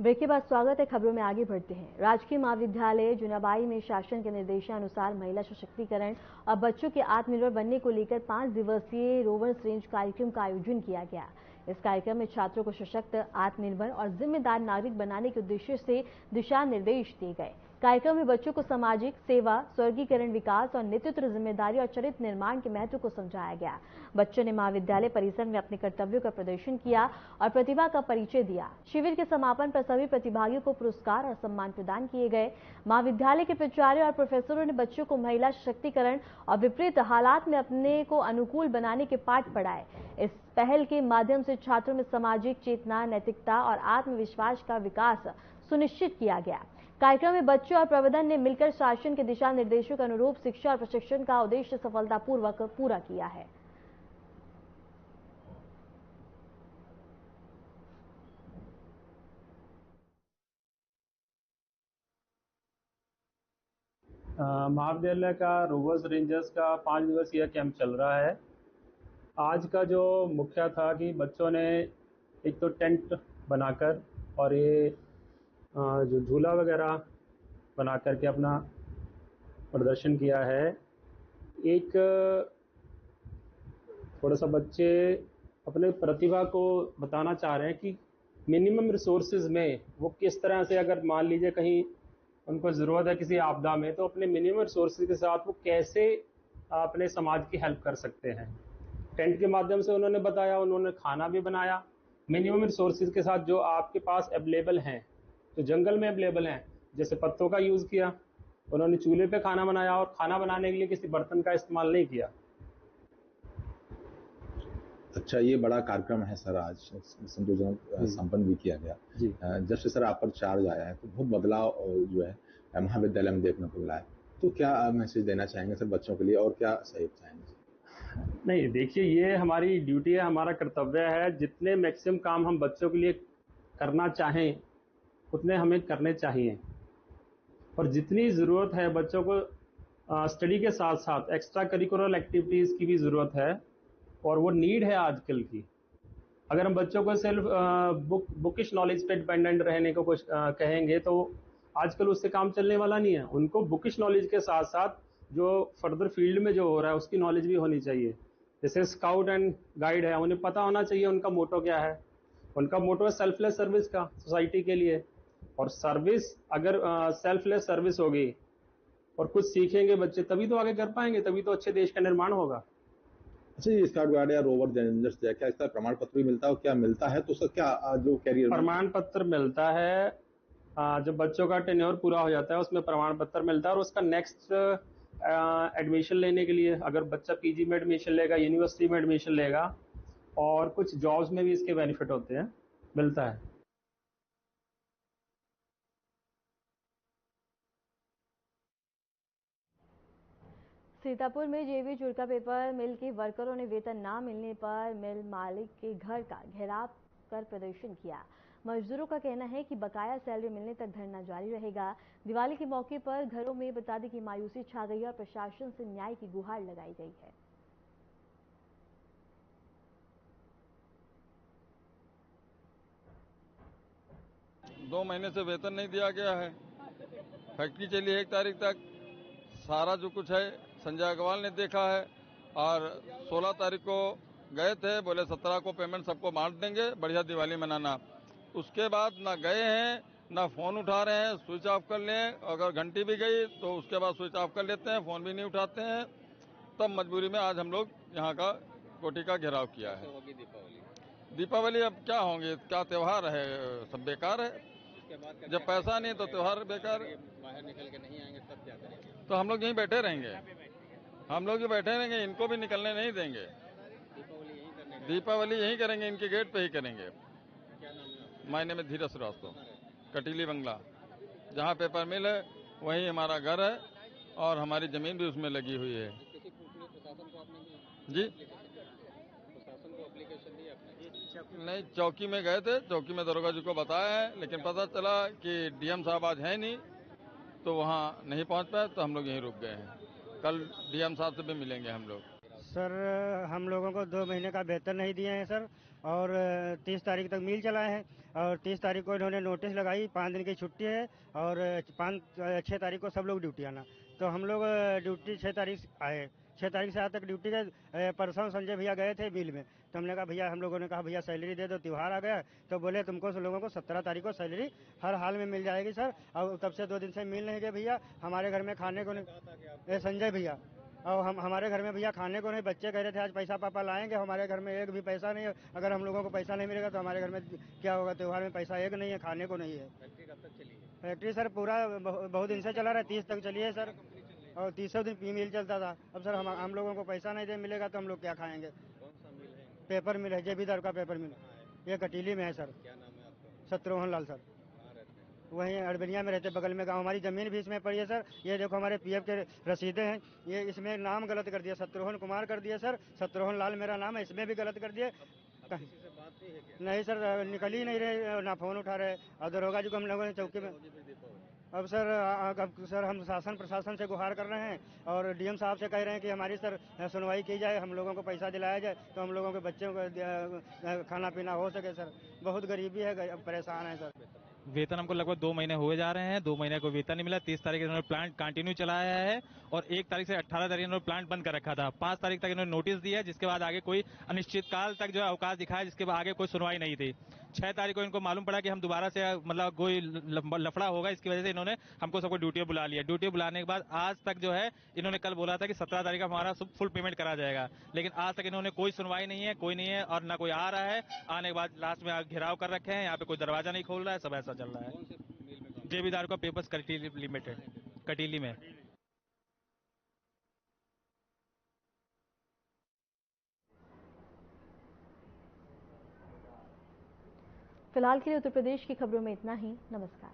Break के बाद स्वागत है। खबरों में आगे बढ़ते हैं। राजकीय महाविद्यालय जुनाबाई में शासन के निर्देशानुसार महिला सशक्तिकरण और बच्चों के आत्मनिर्भर बनने को लेकर 5 दिवसीय रोवर्स रेंज कार्यक्रम का आयोजन किया गया। इस कार्यक्रम में छात्रों को सशक्त, आत्मनिर्भर और जिम्मेदार नागरिक बनाने के उद्देश्य से दिशा निर्देश दिए गए। कार्यक्रम में बच्चों को सामाजिक सेवा, स्वर्गीकरण, विकास और नेतृत्व जिम्मेदारी और चरित्र निर्माण के महत्व को समझाया गया। बच्चों ने महाविद्यालय परिसर में अपने कर्तव्यों का प्रदर्शन किया और प्रतिभा का परिचय दिया। शिविर के समापन पर सभी प्रतिभागियों को पुरस्कार और सम्मान प्रदान किए गए। महाविद्यालय के प्राचार्य और प्रोफेसरों ने बच्चों को महिला सशक्तिकरण और विपरीत हालात में अपने को अनुकूल बनाने के पाठ पढ़ाए। इस पहल के माध्यम से छात्रों में सामाजिक चेतना, नैतिकता और आत्मविश्वास का विकास सुनिश्चित किया गया। कार्यक्रम में बच्चों और प्रबंधन ने मिलकर शासन के दिशा निर्देशों के अनुरूप शिक्षा और प्रशिक्षण का उद्देश्य सफलतापूर्वक पूरा किया है। महाविद्यालय का रोवर्स रेंजर्स का 5 दिवसीय कैंप चल रहा है। आज का जो मुख्य था कि बच्चों ने एक तो टेंट बनाकर और ये जो झूला वगैरह बना करके अपना प्रदर्शन किया है। एक थोड़ा सा बच्चे अपने प्रतिभा को बताना चाह रहे हैं कि मिनिमम रिसोर्सेज में वो किस तरह से, अगर मान लीजिए कहीं उनको ज़रूरत है किसी आपदा में, तो अपने मिनिमम रिसोर्सेज के साथ वो कैसे अपने समाज की हेल्प कर सकते हैं। टेंट के माध्यम से उन्होंने बताया, उन्होंने खाना भी बनाया मिनिमम रिसोर्सेज के साथ जो आपके पास अवेलेबल हैं, जो जंगल में अवेलेबल हैं। जैसे पत्तों का यूज़ किया, उन्होंने चूल्हे पे खाना बनाया और खाना बनाने के लिए किसी बर्तन का इस्तेमाल नहीं किया। अच्छा, ये बड़ा कार्यक्रम है सर, आज संतोषजनक संपन्न भी किया गया। जब से सर आप पर चार्ज आया है तो बहुत बदलाव जो है महाविद्यालय में देखने को मिला है। तो क्या मैसेज देना चाहेंगे सर बच्चों के लिए और क्या सहयोग चाहेंगे? नहीं, देखिए, ये हमारी ड्यूटी है, हमारा कर्तव्य है। जितने मैक्सिमम काम हम बच्चों के लिए करना चाहें उतने हमें करने चाहिए। और जितनी ज़रूरत है बच्चों को स्टडी के साथ साथ एक्स्ट्रा करिकुलर एक्टिविटीज़ की भी ज़रूरत है और वो नीड है आजकल की। अगर हम बच्चों को सिर्फ बुकिश नॉलेज पे डिपेंडेंट रहने को कुछ कहेंगे तो आजकल उससे काम चलने वाला नहीं है। उनको बुकिश नॉलेज के साथ साथ जो फर्दर फील्ड में जो हो रहा है उसकी नॉलेज भी होनी चाहिए। जैसे स्काउट एंड गाइड है, उन्हें पता होना चाहिए उनका मोटो क्या है। उनका मोटो है सेल्फलेस सर्विस का, सोसाइटी के लिए। और सर्विस, अगर सेल्फलेस सर्विस होगी और कुछ सीखेंगे बच्चे, तभी तो आगे कर पाएंगे, तभी तो अच्छे देश का निर्माण होगा। अच्छा, ये स्काउट गाइड या रोवर रेंजर्स क्या इसका प्रमाण पत्र भी मिलता है? क्या मिलता है तो सर क्या जो कैरियर प्रमाण पत्र मिलता है, जब बच्चों का टेन्योर पूरा हो जाता है उसमें प्रमाण पत्र मिलता है। और उसका नेक्स्ट एडमिशन लेने के लिए, अगर बच्चा पीजी में एडमिशन लेगा, यूनिवर्सिटी में एडमिशन लेगा, और कुछ जॉब्स में भी इसके बेनिफिट होते हैं, मिलता है। सीतापुर में जेवी चुरका पेपर मिल के वर्करों ने वेतन ना मिलने पर मिल मालिक के घर का घेराव कर प्रदर्शन किया। मजदूरों का कहना है कि बकाया सैलरी मिलने तक धरना जारी रहेगा। दिवाली के मौके पर घरों में बता दें कि मायूसी छा गई है और प्रशासन से न्याय की गुहार लगाई गई है। दो महीने से वेतन नहीं दिया गया है। फैक्ट्री चली 1 तारीख तक, सारा जो कुछ है संजय अग्रवाल ने देखा है। और 16 तारीख को गए थे, बोले 17 को पेमेंट सबको बांट देंगे, बढ़िया दिवाली मनाना। उसके बाद ना गए हैं, ना फोन उठा रहे हैं, स्विच ऑफ कर लें। अगर घंटी भी गई तो उसके बाद स्विच ऑफ कर लेते हैं, फोन भी नहीं उठाते हैं। तब मजबूरी में आज हम लोग यहाँ का कोठी का घेराव किया है। दीपावली अब क्या होंगे, क्या त्यौहार है, सब बेकार है। जब पैसा नहीं तो त्यौहार बेकार। बाहर निकल के नहीं आएंगे तब क्या करेंगे? तो हम लोग यहीं बैठे रहेंगे, हम लोग ही बैठे रहेंगे, इनको भी निकलने नहीं देंगे। दीपावली यहीं करेंगे, इनके गेट पे ही करेंगे। माय नेम है धीरज श्रीवास्तव, कटीली बंगला। जहाँ पेपर मिल है वहीं हमारा घर है और हमारी जमीन भी उसमें लगी हुई है। जी नहीं, चौकी में गए थे, चौकी में दरोगा जी को बताया है, लेकिन पता चला कि डीएम साहब आज है नहीं, तो वहाँ नहीं पहुँच पाए, तो हम लोग यहीं रुक गए हैं। कल डीएम साहब से भी मिलेंगे हम लोग। सर हम लोगों को 2 महीने का वेतन नहीं दिए हैं सर, और 30 तारीख तक मिल चला है, और 30 तारीख को इन्होंने नोटिस लगाई, 5 दिन की छुट्टी है, और 6 तारीख को सब लोग ड्यूटी आना। तो हम लोग ड्यूटी 6 तारीख से आए, 6 तारीख से आज तक ड्यूटी के। परसों संजय भैया गए थे मिल में, तो हमने कहा भैया, हम लोगों ने कहा भैया सैलरी दे दो, त्यौहार आ गया। तो बोले तुमको लोगों को 17 तारीख को सैलरी हर हाल में मिल जाएगी सर। और तब से 2 दिन से मिल नहीं गए भैया। हमारे घर में खाने को नहीं, संजय भैया, और हमारे घर में भैया खाने को नहीं। बच्चे कह रहे थे आज पैसा पापा लाएंगे, हमारे घर में एक भी पैसा नहीं है। अगर हम लोगों को पैसा नहीं मिलेगा तो हमारे घर में क्या होगा? त्योहार में पैसा एक नहीं है, खाने को नहीं है। फैक्ट्री कब तक चली है? फैक्ट्री सर पूरा बहुत दिन से चला रहा है, 30 तक चली है सर, और 30 दिन मिल चलता था। अब सर हम लोगों को पैसा नहीं दे मिलेगा तो हम लोग क्या खाएंगे? कौन सा मिल है? पेपर मिल है, जेबीदार का पेपर मिल, ये कटीली में है सर। क्या नाम है आपका? शत्रुघ्न लाल सर। वहीं अड़बनिया में रहते, बगल में गांव। हमारी जमीन भी इसमें पड़ी है सर। ये देखो हमारे पीएफ के रसीदें हैं, ये इसमें नाम गलत कर दिया, शत्रुघ्न कुमार कर दिया सर। शत्रुघ्न लाल मेरा नाम है, इसमें भी गलत कर दिए। किसी से बात नहीं है क्या? नहीं सर, निकल ही नहीं रहे, ना फोन उठा रहे। और दरोगा जी को हम लोगों ने चौकी में, अब सर हम शासन प्रशासन से गुहार कर रहे हैं, और डीएम साहब से कह रहे हैं कि हमारी सर सुनवाई की जाए, हम लोगों को पैसा दिलाया जाए, तो हम लोगों के बच्चों को खाना पीना हो सके सर। बहुत गरीबी है, परेशान है सर। वेतन हमको लगभग 2 महीने हुए जा रहे हैं, 2 महीने को वेतन नहीं मिला। 30 तारीख इन्होंने प्लांट कंटिन्यू चलाया है, और 1 तारीख से 18 तारीख इन्होंने प्लांट बंद कर रखा था। 5 तारीख तक इन्होंने नोटिस दिया, जिसके बाद आगे कोई अनिश्चित काल तक जो है अवकाश दिखाया, जिसके बाद आगे कोई सुनवाई नहीं थी। 6 तारीख को इनको मालूम पड़ा कि हम दोबारा से मतलब कोई लफड़ा होगा, इसकी वजह से इन्होंने हमको सबको ड्यूटी बुला लिया। ड्यूटी बुलाने के बाद आज तक जो है इन्होंने कल बोला था कि 17 तारीख का हमारा फुल पेमेंट करा जाएगा, लेकिन आज तक इन्होंने कोई सुनवाई नहीं है, कोई नहीं है, और ना कोई आ रहा है। आने के बाद लास्ट में घेराव कर रखे हैं, यहाँ पे कोई दरवाजा नहीं खोल रहा है, सब ऐसा चल रहा है। जेबीदार का पेपर्स कटीली लिमिटेड, कटीली में। फिलहाल के लिए उत्तर प्रदेश की खबरों में इतना ही। नमस्कार।